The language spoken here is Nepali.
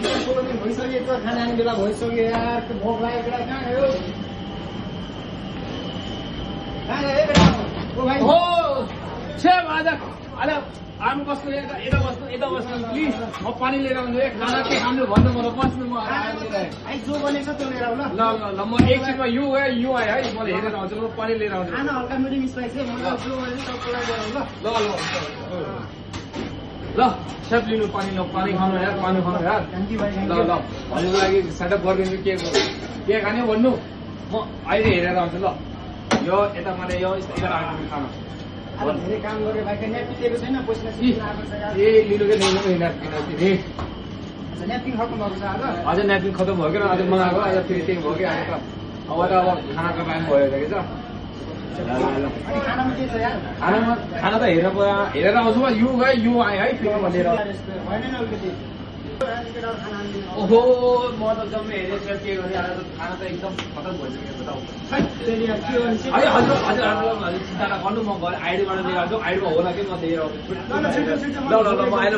भइसकेको खाना खाने बेला भइसक्यो यार भोक लागेको बेला कहाँ गयो हो छेम आज आउनु बस्नु यता बस्नु प्लिज म पानी लिएर आउँछु खाना के खानु भन्नु मलाई बस्नु म जो बनेको छ त्यो लिएर आऊ ल म एकछिनमा यो आयो है मैले हेरेर आउँछु म पानी लिएर आउँछु खाना हल्का मिडियम स्पाइस है मलाई जो बनेको सबैलाई ल्याऊ ल सेप लिनु पानी खानु यार पानी खानु यार ल भन्नुको लागि सेटअप गरिदिन्छु के खाने भन्नु म अहिले हेरेर आउँछु ल यो यता मैले यो यता आएको खाना धेरै काम गरे भाइ न्यापकिन दिएको छैन बस्न ए लिनु के ल्याउनु न्यापकिन न्यापकिन खत्म भएको छ आज अझै न्यापकिन खत्म भयो क्या आज मगाएको आज फेरि त्यही भयो कि आज त अब खानाको टाइम भयो त कि खानामा के छ यार खाना त हेरेर आउँछु यो आयो है फेरि भनेर होइन नि अलिकति ओहो म त जम्मै हेरेर के गरेँ आज त खाना त एकदम खतम भइसक्यो बताउ है हजुर चिन्ता नगर्नु म आइडीबाट लिएर आउँछु आइडीमा होला कि म लिएर आउँछु ल म आएर